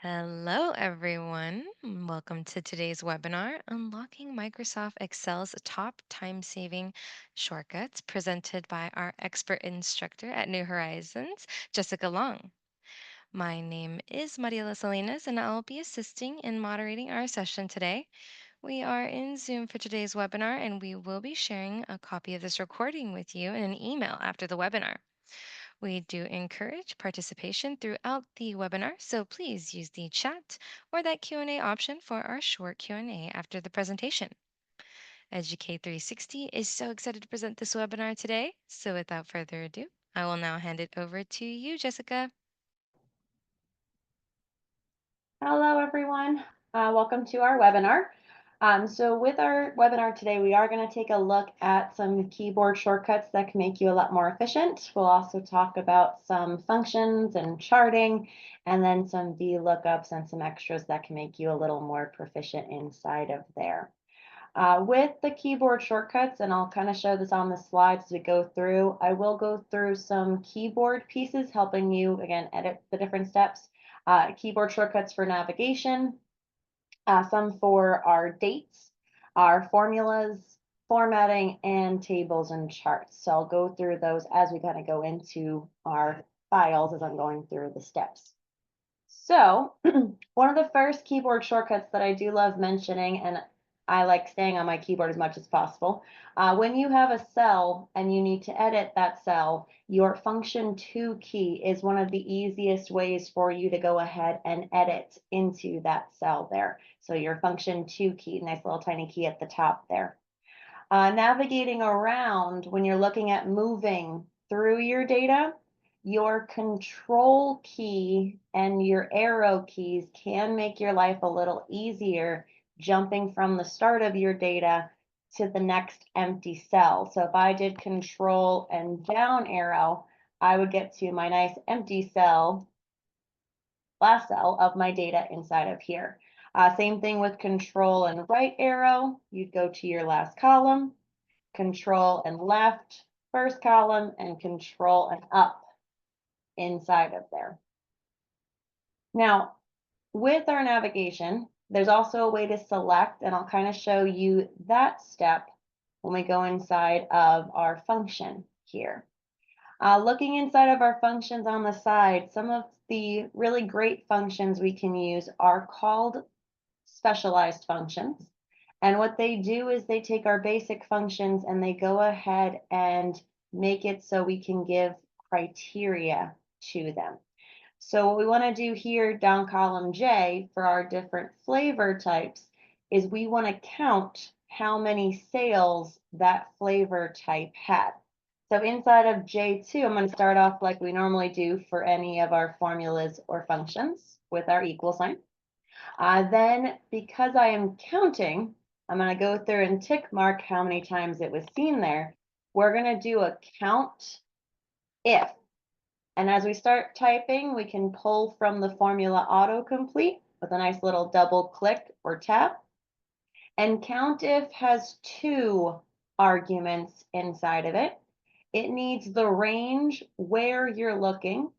Hello, everyone. Welcome to today's webinar, Unlocking Microsoft Excel's Top Time-Saving Shortcuts, presented by our expert instructor at New Horizons, Jessica Long. My name is Mariela Salinas, and I'll be assisting in moderating our session today. We are in Zoom for today's webinar, and we will be sharing a copy of this recording with you in an email after the webinar. We do encourage participation throughout the webinar, so please use the chat or that Q&A option for our short Q&A after the presentation. Educate 360 is so excited to present this webinar today, so without further ado, I will now hand it over to you, Jessica. Hello, everyone. Welcome to our webinar. So with our webinar today, we are going to take a look at some keyboard shortcuts that can make you a lot more efficient. We'll also talk about some functions and charting, and then some VLOOKUPs and some extras that can make you a little more proficient inside of there. With the keyboard shortcuts, and I'll kind of show this on the slides as we go through, I will go through some keyboard pieces helping you, again, edit the different steps. Keyboard shortcuts for navigation, some for our dates, our formulas, formatting, and tables and charts. So I'll go through those as we kind of go into our files as I'm going through the steps. So one of the first keyboard shortcuts that I do love mentioning, and I like staying on my keyboard as much as possible. When you have a cell and you need to edit that cell, your function 2 key is one of the easiest ways for you to go ahead and edit into that cell there. So your function 2 key, nice little tiny key at the top there. Navigating around when you're looking at moving through your data, your control key and your arrow keys can make your life a little easier jumping from the start of your data to the next empty cell. So if I did control and down arrow, I would get to my nice empty cell, last cell of my data inside of here. Same thing with control and right arrow, you'd go to your last column, control and left, first column, and control and up inside of there. Now, with our navigation, there's also a way to select, and I'll kind of show you that step when we go inside of our function here. Looking inside of our functions on the side, some of the really great functions we can use are called specialized functions. And what they do is they take our basic functions and they go ahead and make it so we can give criteria to them. So what we want to do here down column J for our different flavor types is we want to count how many sales that flavor type had. So inside of J2, I'm going to start off like we normally do for any of our formulas or functions with our equal sign. Then because I am counting, I'm going to go through and tick mark how many times it was seen there. We're going to do a count if. And as we start typing, we can pull from the formula autocomplete with a nice little double click or tap. And COUNTIF has 2 arguments inside of it. It needs the range where you're looking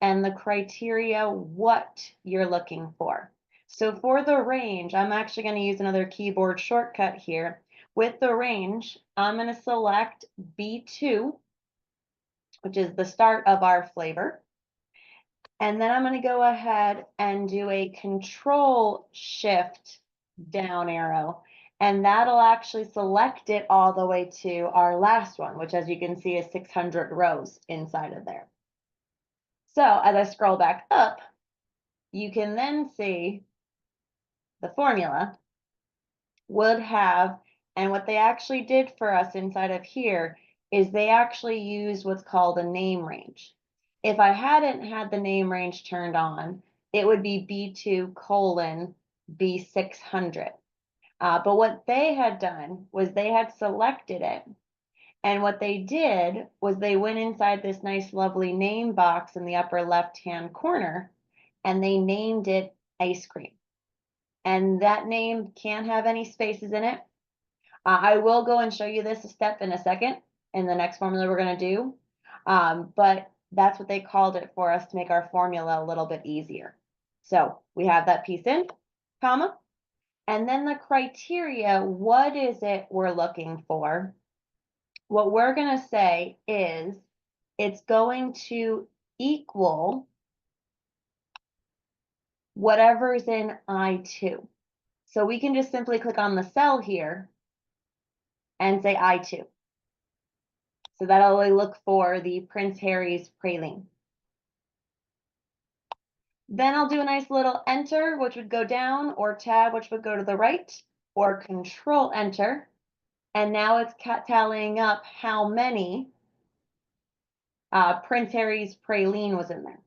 and the criteria what you're looking for. So for the range, I'm actually going to use another keyboard shortcut here. With the range, I'm going to select B2, which is the start of our flavor. And then I'm going to go ahead and do a control shift down arrow. And that'll actually select it all the way to our last one, which as you can see is 600 rows inside of there. So as I scroll back up, you can then see the formula would have, and what they actually did for us inside of here is they actually used what's called a name range. If I hadn't had the name range turned on, it would be B2 colon B600. But what they had done was they had selected it. And what they did was they went inside this nice, lovely name box in the upper left-hand corner, and they named it ice cream. And that name can't have any spaces in it. I will go and show you this step in a second in the next formula we're going to do. But that's what they called it for us to make our formula a little bit easier. So we have that piece in, comma, and then the criteria, what is it we're looking for? What we're going to say is it's going to equal whatever's in I2. So we can just simply click on the cell here and say I2. So that'll only look for the Prince Harry's praline. Then I'll do a nice little enter, which would go down, or tab, which would go to the right, or control enter. And now it's tallying up how many Prince Harry's praline was in there.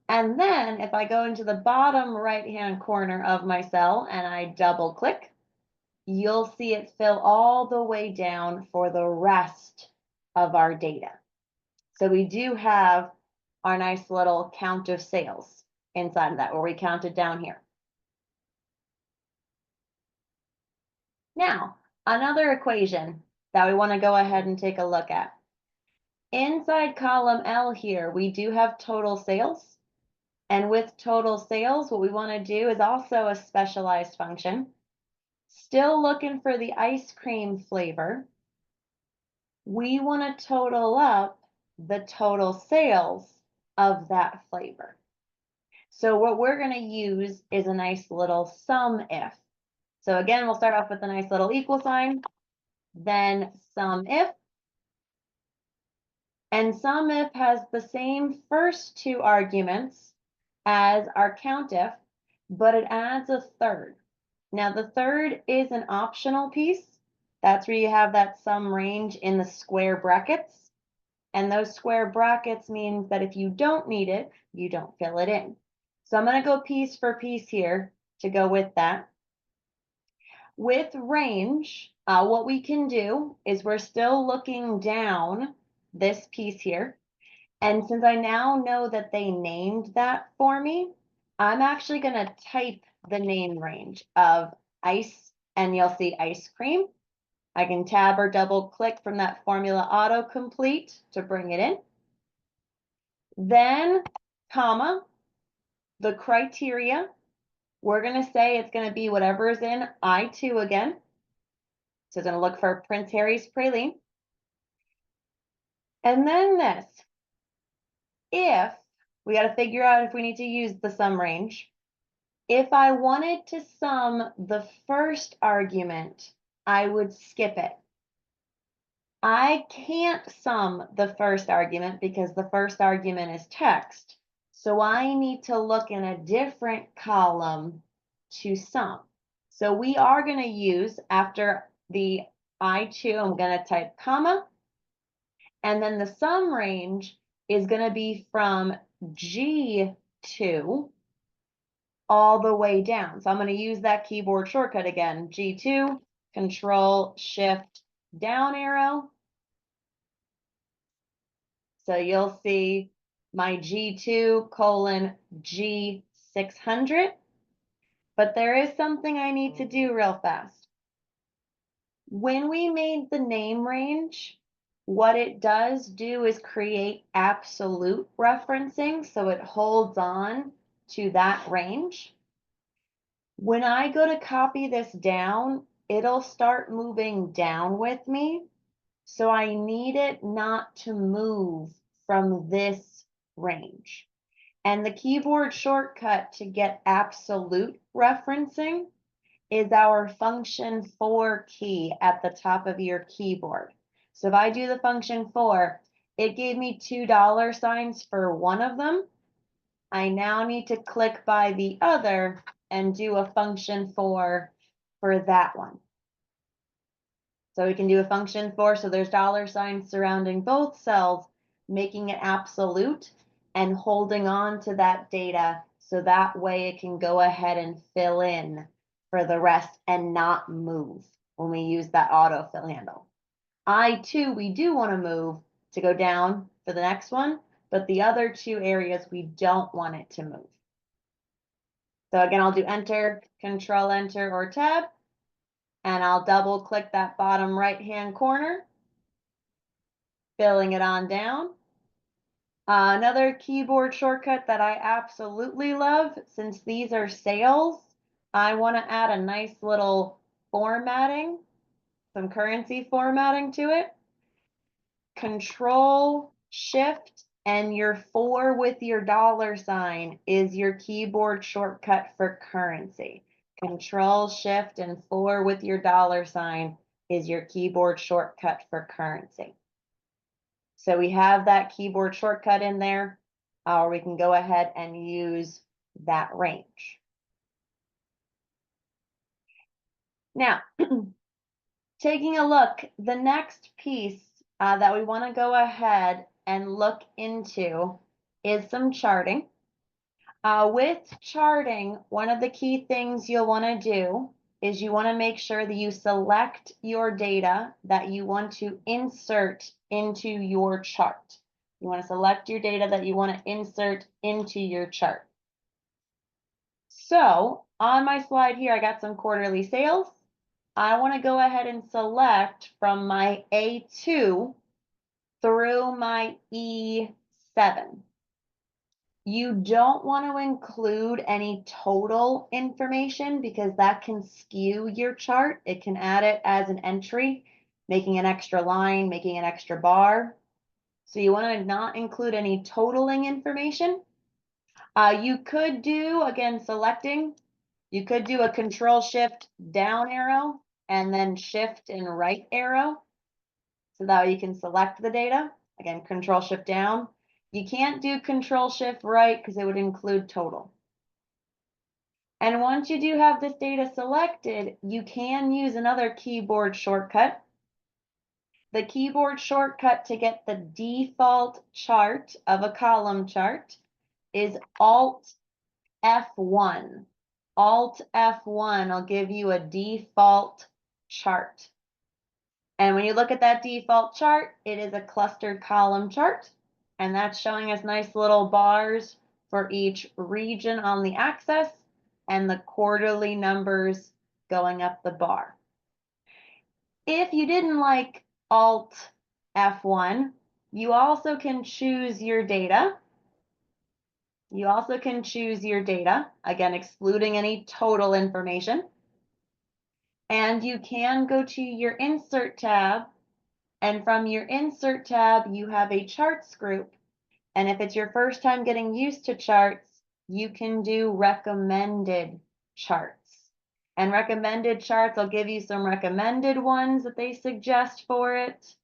And then if I go into the bottom right-hand corner of my cell and I double click, you'll see it fill all the way down for the rest of our data. So we do have our nice little count of sales inside of that, where we counted down here. Now, another equation that we want to go ahead and take a look at. Inside column L here, we do have total sales. And with total sales, what we want to do is also a specialized function. Still looking for the ice cream flavor. We want to total up the total sales of that flavor. So what we're going to use is a nice little sum if. So again, we'll start off with a nice little equal sign, then sum if. And sum if has the same first two arguments as our countif, but it adds a third. Now the third is an optional piece. That's where you have that sum range in the square brackets. And those square brackets means that if you don't need it, you don't fill it in. So I'm going to go piece for piece here to go with that. With range, what we can do is we're still looking down this piece here. And since I now know that they named that for me, I'm actually going to type the name range of ice, and you'll see ice cream. I can tab or double click from that formula autocomplete to bring it in. Then, comma, the criteria. We're going to say it's going to be whatever is in I2 again. So it's going to look for Prince Harry's praline. And then this, if we got to figure out if we need to use the sum range. If I wanted to sum the first argument, I would skip it. I can't sum the first argument because the first argument is text. So I need to look in a different column to sum. So we are going to use, after the I2, I'm going to type comma, and then the sum range is going to be from G2 all the way down. So I'm going to use that keyboard shortcut again, G2, Control Shift down arrow. So you'll see my G2 colon G600, but there is something I need to do real fast. When we made the name range, what it does do is create absolute referencing, so it holds on to that range. When I go to copy this down, it'll start moving down with me. So I need it not to move from this range. And the keyboard shortcut to get absolute referencing is our function for key at the top of your keyboard. So if I do the function for, it gave me $2 for one of them. I now need to click by the other and do a function for that one. So we can do a function for, so there's $signs surrounding both cells, making it absolute and holding on to that data so that way it can go ahead and fill in for the rest and not move when we use that autofill handle. I2, we do want to move to go down for the next one, but the other two areas we don't want it to move. So again, I'll do enter, control enter, or tab, and I'll double click that bottom right hand corner, filling it on down. Another keyboard shortcut that I absolutely love, since these are sales, I want to add a nice little formatting, some currency formatting to it. Control Shift and your 4 with your dollar sign is your keyboard shortcut for currency. Control Shift and 4 with your dollar sign is your keyboard shortcut for currency. So we have that keyboard shortcut in there, or we can go ahead and use that range. Now, taking a look, the next piece that we want to go ahead and look into is some charting. With charting, one of the key things you'll want to do is you want to make sure that you select your data that you want to insert into your chart. You want to select your data that you want to insert into your chart. So on my slide here, I got some quarterly sales. I want to go ahead and select from my A2 through my E7. You don't want to include any total information because that can skew your chart. It can add it as an entry, making an extra line, making an extra bar. So you want to not include any totaling information. You could do, again, selecting, you could do a control shift down arrow and then shift and right arrow. So that way you can select the data. Again, control shift down. You can't do control shift right because it would include total. And once you do have this data selected, you can use another keyboard shortcut. The keyboard shortcut to get the default chart of a column chart is Alt F1. Alt F1 will give you a default chart. And when you look at that default chart, it is a clustered column chart. And that's showing us nice little bars for each region on the axis and the quarterly numbers going up the bar. If you didn't like Alt F1, you also can choose your data. You also can choose your data, again, excluding any total information. And you can go to your Insert tab, and from your Insert tab, you have a Charts group. And if it's your first time getting used to charts, you can do recommended charts. And recommended charts, I'll give you some recommended ones that they suggest for it.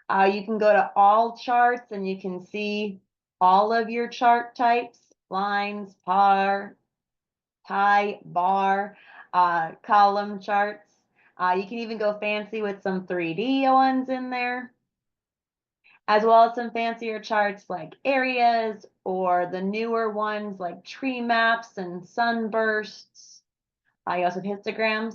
You can go to all charts and you can see all of your chart types, lines, par, pie, bar, column charts. You can even go fancy with some 3D ones in there, as well as some fancier charts like areas or the newer ones like tree maps and sunbursts. You also have histograms.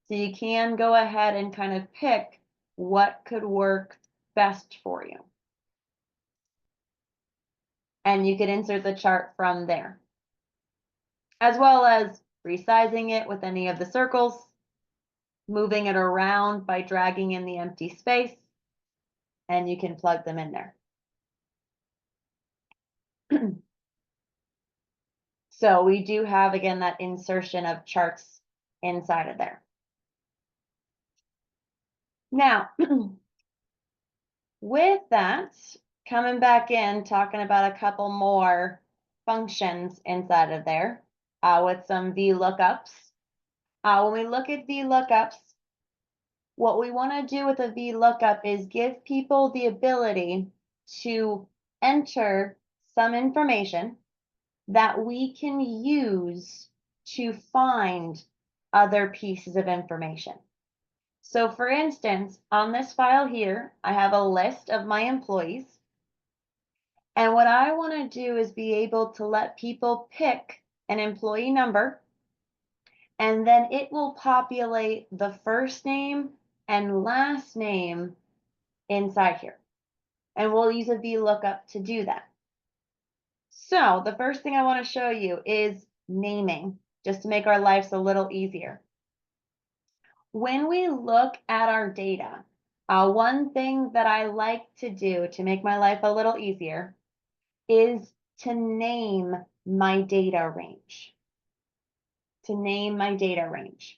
So you can go ahead and kind of pick what could work best for you. And you could insert the chart from there, as well as resizing it with any of the circles, moving it around by dragging in the empty space, and you can plug them in there. So we do have, again, that insertion of charts inside of there. Now, with that, coming back in, talking about a couple more functions inside of there with some VLOOKUPs. When we look at VLOOKUPs, what we want to do with a VLOOKUP is give people the ability to enter some information that we can use to find other pieces of information. So for instance, on this file here, I have a list of my employees. And what I want to do is be able to let people pick an employee number, and then it will populate the first name and last name inside here. And we'll use a VLOOKUP to do that. So the first thing I want to show you is naming, just to make our lives a little easier. When we look at our data, one thing that I like to do to make my life a little easier is to name my data range. To name my data range.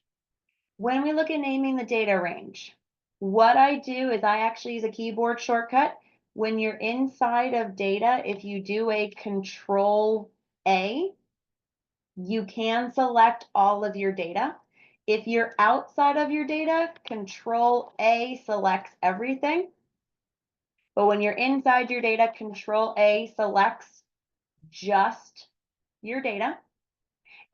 When we look at naming the data range, what I do is I actually use a keyboard shortcut. When you're inside of data, if you do a Control A, you can select all of your data. If you're outside of your data, Control A selects everything. But when you're inside your data, Control A selects just your data.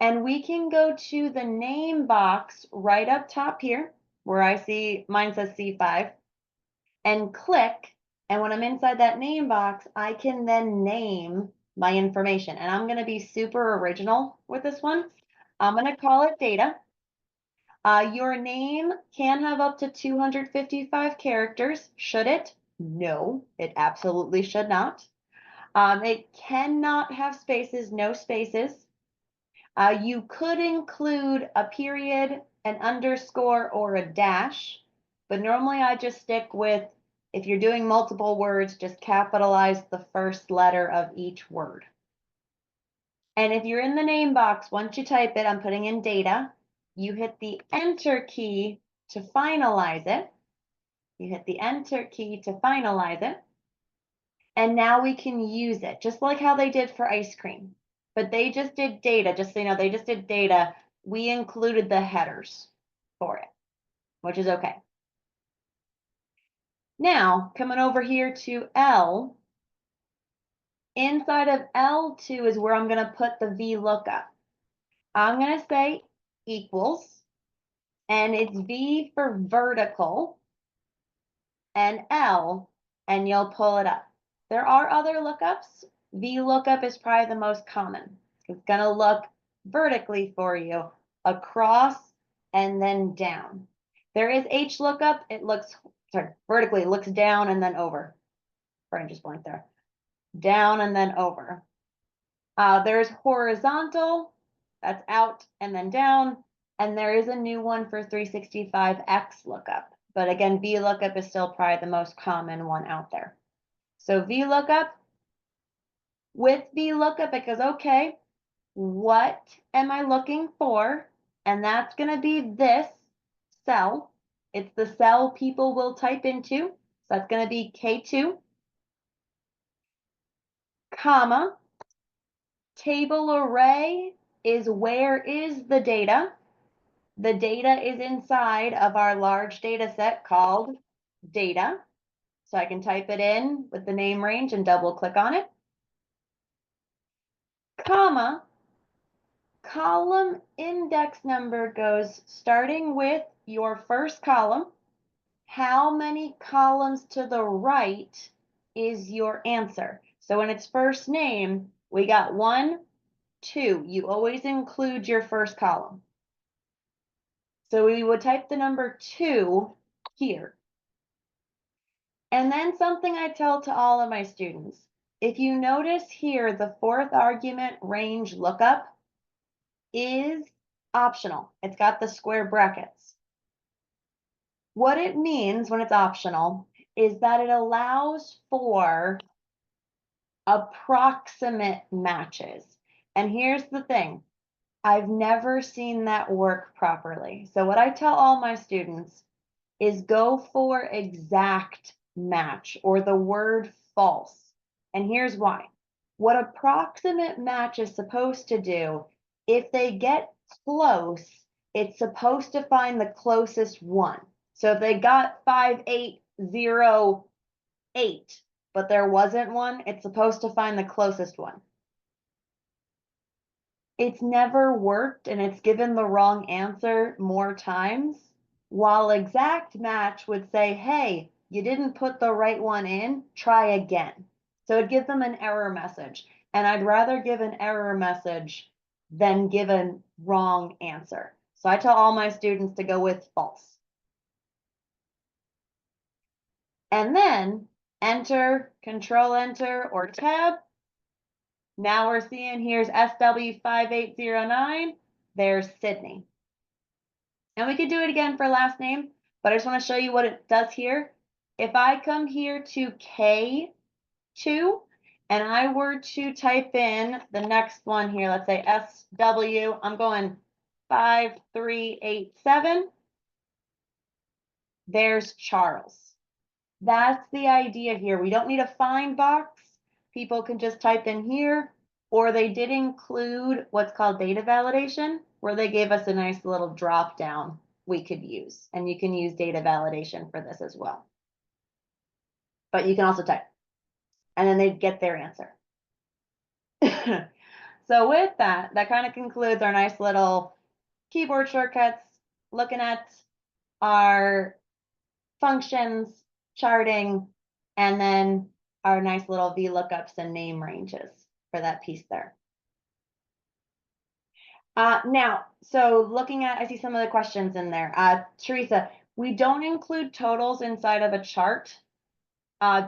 And we can go to the name box right up top here, where I see mine says C5, and click. And when I'm inside that name box, I can then name my information. And I'm going to be super original with this one. I'm going to call it data. Your name can have up to 255 characters. Should it? No, it absolutely should not. It cannot have spaces, no spaces. You could include a period, an underscore, or a dash, but normally I just stick with, if you're doing multiple words, just capitalize the first letter of each word. And if you're in the name box, once you type it, I'm putting in data, you hit the enter key to finalize it. You hit the enter key to finalize it. And now we can use it, just like how they did for ice cream. But they just did data, just so you know, they just did data. We included the headers for it, which is okay. Now, coming over here to L, inside of L2 is where I'm going to put the VLOOKUP. I'm going to say equals, and it's V for vertical, and L, and you'll pull it up. There are other lookups. VLOOKUP is probably the most common. It's going to look vertically for you, across, and then down. There is HLOOKUP. It looks, sorry, vertically, it looks down and then over. Brain just blanked there. Down and then over. There's horizontal, that's out and then down. And there is a new one for 365X lookup. But again, VLOOKUP is still probably the most common one out there. So VLOOKUP, with VLOOKUP, it goes, okay, what am I looking for? And that's going to be this cell. It's the cell people will type into. So that's going to be K2, comma, table array is where is the data. The data is inside of our large data set called data. So I can type it in with the name range and double click on it. Comma, column index number goes starting with your first column. How many columns to the right is your answer? So when it's first name, we got 1, 2. You always include your first column. So we would type the number 2 here. And then something I tell to all of my students, if you notice here, the fourth argument range lookup is optional. It's got the square brackets. What it means when it's optional is that it allows for approximate matches. And here's the thing, I've never seen that work properly. So what I tell all my students is go for exact match or the word false. And here's why. What approximate match is supposed to do, if they get close, it's supposed to find the closest one. So if they got 5808, but there wasn't one, it's supposed to find the closest one. It's never worked and it's given the wrong answer more times. While exact match would say, hey, you didn't put the right one in, try again. So it gives them an error message. And I'd rather give an error message than give a wrong answer. So I tell all my students to go with false. And then enter, control enter, or tab. Now we're seeing here's SW5809. There's Sydney. And we could do it again for last name, but I just want to show you what it does here. If I come here to K2, and I were to type in the next one here, let's say SW, I'm going 5387, there's Charles. That's the idea here. We don't need a find box. People can just type in here, or they did include what's called data validation, where they gave us a nice little drop down we could use. And you can use data validation for this as well. But you can also type, and then they'd get their answer. So with that, that kind of concludes our nice little keyboard shortcuts, looking at our functions, charting, and then our nice little VLOOKUPs and name ranges for that piece there. Now, so looking at, I see some of the questions in there. Teresa, we don't include totals inside of a chart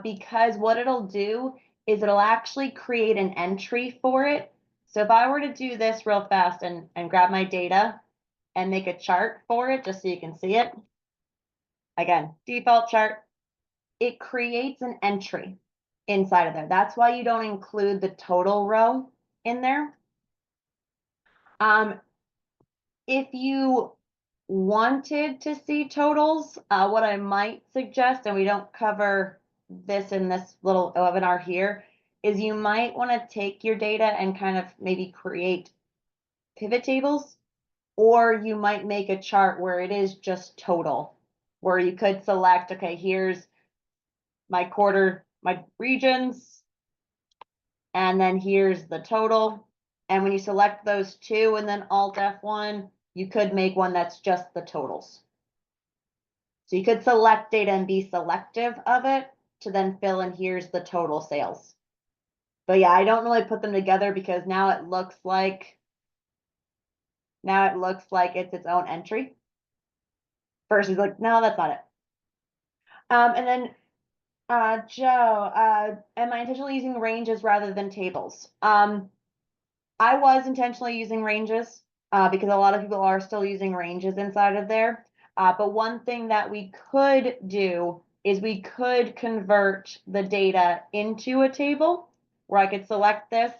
because what it'll do is it'll actually create an entry for it. So if I were to do this real fast and grab my data and make a chart for it, just so you can see it, again, default chart, it creates an entry inside of there. That's why you don't include the total row in there. If you wanted to see totals, what I might suggest, and we don't cover this in this little webinar here, is you might want to take your data and kind of maybe create pivot tables, or you might make a chart where it is just total, where you could select, okay, here's my quarter, my regions, and then here's the total. And when you select those two and then Alt F1, you could make one that's just the totals. So you could select data and be selective of it to then fill in here's the total sales. But yeah, I don't really put them together because now it looks like it's its own entry versus like, no, that's not it. And then Joe, am I intentionally using ranges rather than tables? I was intentionally using ranges because a lot of people are still using ranges inside of there. But one thing that we could do is we could convert the data into a table where I could select this.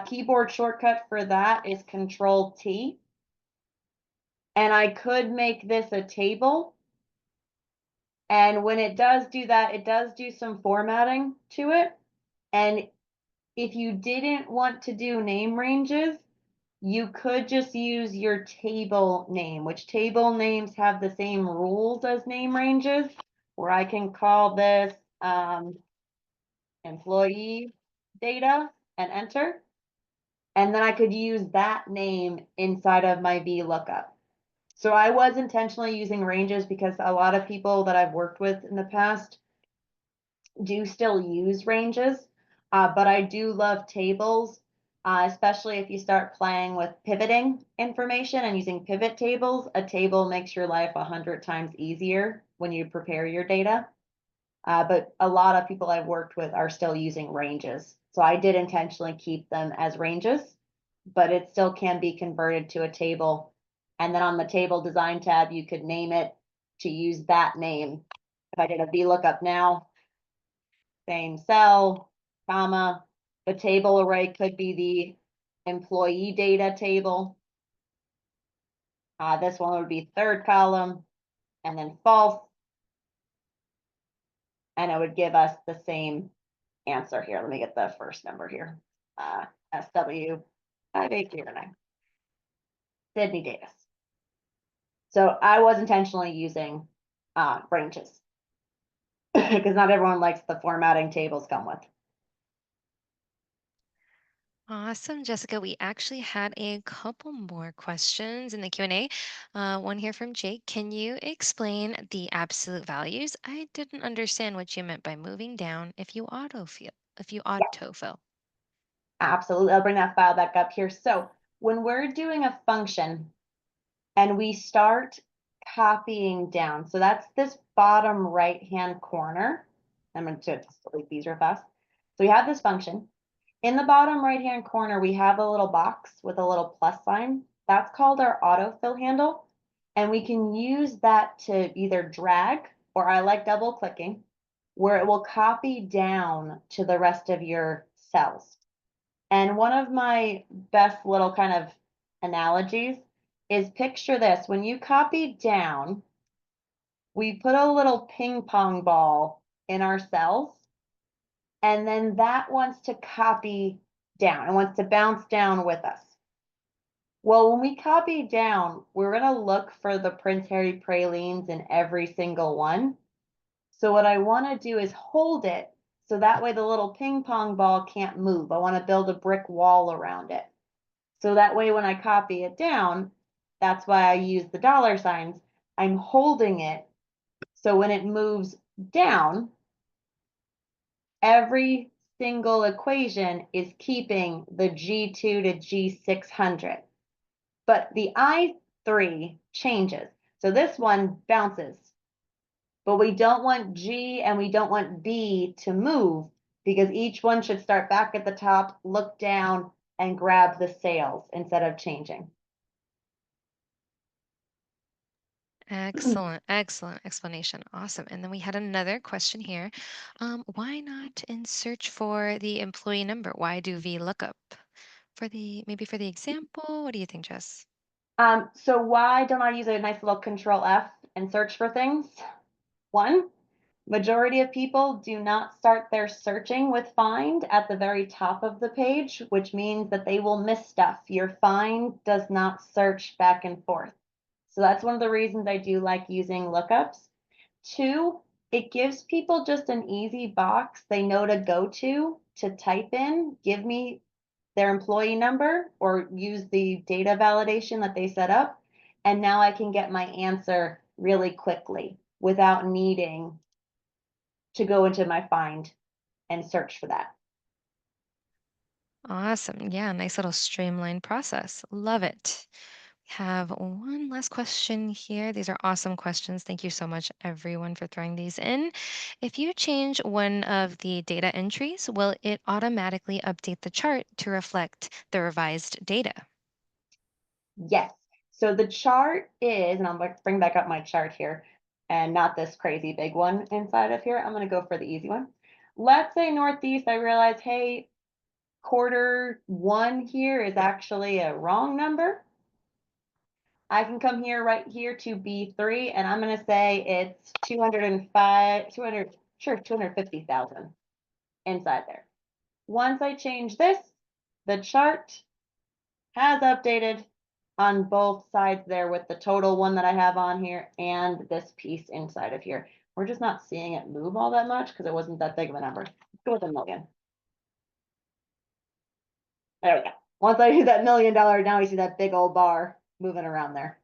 Keyboard shortcut for that is Control T. And I could make this a table. And when it does do that, it does do some formatting to it. And if you didn't want to do name ranges, you could just use your table name, which table names have the same rules as name ranges, where I can call this employee data and enter. And then I could use that name inside of my VLOOKUP. So I was intentionally using ranges because a lot of people that I've worked with in the past do still use ranges, but I do love tables, especially if you start playing with pivoting information and using pivot tables. A table makes your life 100 times easier when you prepare your data. But a lot of people I've worked with are still using ranges. So I did intentionally keep them as ranges, but it still can be converted to a table. And then on the table design tab, you could name it to use that name. If I did a VLOOKUP now, same cell, comma, the table array could be the employee data table. This one would be third column and then false. And it would give us the same answer here. Let me get the first number here. SW 5809. Sydney Davis. So I was intentionally using ranges because not everyone likes the formatting tables come with. Awesome, Jessica. We actually had a couple more questions in the Q&A. One here from Jake. Can you explain the absolute values? I didn't understand what you meant by moving down if you autofill. Absolutely. I'll bring that file back up here. So when we're doing a function and we start copying down, so that's this bottom right-hand corner. I'm going to just delete these real fast. So we have this function. In the bottom right-hand corner, we have a little box with a little plus sign. That's called our autofill handle. And we can use that to either drag, or I like double clicking, where it will copy down to the rest of your cells. And one of my best little kind of analogies is picture this when you copy down, we put a little ping pong ball in our cells, and then that wants to copy down and wants to bounce down with us. Well, when we copy down, we're going to look for the Prince Harry pralines in every single one. So what I want to do is hold it so that way the little ping pong ball can't move. I want to build a brick wall around it. So that way when I copy it down, that's why I use the dollar signs. I'm holding it so when it moves down, every single equation is keeping the G2 to G600. But the I3 changes. So this one bounces, but we don't want G and we don't want B to move because each one should start back at the top, look down, and grab the sales instead of changing. Excellent, excellent explanation. Awesome. And then we had another question here. Why not in search for the employee number? Why do VLOOKUP? For the maybe for the example, what do you think, Jess? So why don't I use a nice little control F and search for things? One, majority of people do not start their searching with find at the very top of the page, which means that they will miss stuff. Your find does not search back and forth. So that's one of the reasons I do like using lookups. Two, it gives people just an easy box they know to go to type in, give me their employee number or use the data validation that they set up. And now I can get my answer really quickly without needing to go into my find and search for that. Awesome. Yeah, nice little streamlined process. Love it. We have one last question here. These are awesome questions. Thank you so much, everyone, for throwing these in. If you change one of the data entries, will it automatically update the chart to reflect the revised data? Yes. So the chart is, and I'm going to bring back up my chart here and not this crazy big one inside of here. I'm going to go for the easy one. Let's say Northeast, I realize, hey, quarter one here is actually a wrong number. I can come here right here to B3 and I'm going to say it's 205, 200, sure, 250,000 inside there. Once I change this, the chart has updated on both sides there with the total one that I have on here and this piece inside of here. We're just not seeing it move all that much because it wasn't that big of a number. Let's go with a million. There we go. Once I do that $1 million, now we see that big old bar moving around there.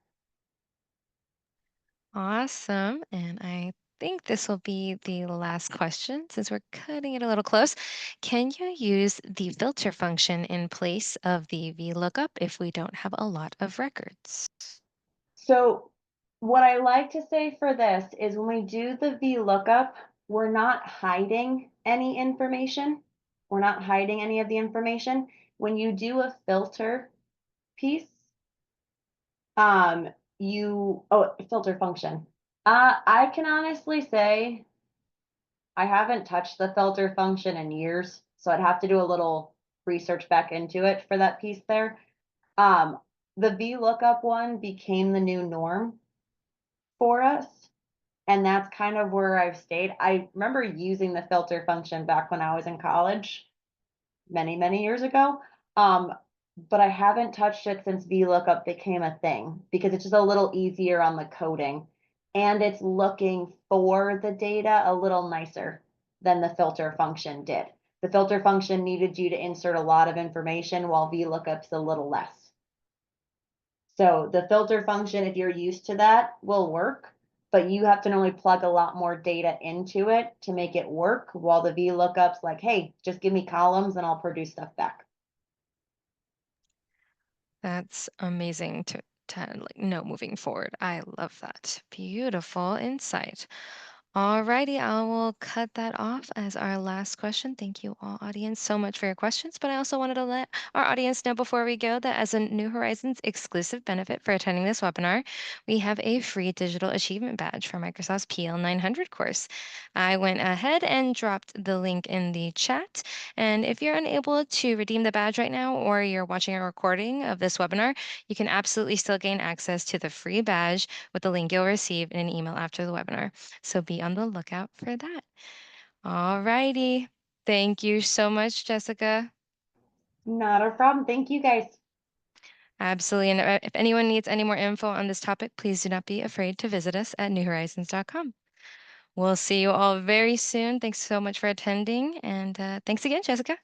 Awesome. And I think this will be the last question since we're cutting it a little close. Can you use the filter function in place of the VLOOKUP if we don't have a lot of records? So what I like to say for this is when we do the VLOOKUP, we're not hiding any information. We're not hiding any of the information. When you do a filter piece, um, filter function. I can honestly say I haven't touched the filter function in years, so I'd have to do a little research back into it for that piece there. Um, the VLOOKUP one became the new norm for us. And that's kind of where I've stayed. I remember using the filter function back when I was in college many, many years ago. Um, but I haven't touched it since VLOOKUP became a thing because it's just a little easier on the coding and it's looking for the data a little nicer than the filter function did. The filter function needed you to insert a lot of information while VLOOKUP's a little less. So the filter function, if you're used to that, will work, but you have to normally plug a lot more data into it to make it work, while the VLOOKUP's like, hey, just give me columns and I'll produce stuff back. That's amazing to know moving forward. I love that. Beautiful insight. Alrighty, I will cut that off as our last question. Thank you all, audience, so much for your questions. But I also wanted to let our audience know before we go that as a New Horizons exclusive benefit for attending this webinar, we have a free digital achievement badge for Microsoft's PL 900 course. I went ahead and dropped the link in the chat. And if you're unable to redeem the badge right now, or you're watching a recording of this webinar, you can absolutely still gain access to the free badge with the link you'll receive in an email after the webinar. So be on the lookout for that. All righty. Thank you so much, Jessica. Not a problem. Thank you guys. Absolutely. And if anyone needs any more info on this topic, please do not be afraid to visit us at newhorizons.com. We'll see you all very soon. Thanks so much for attending. And thanks again, Jessica.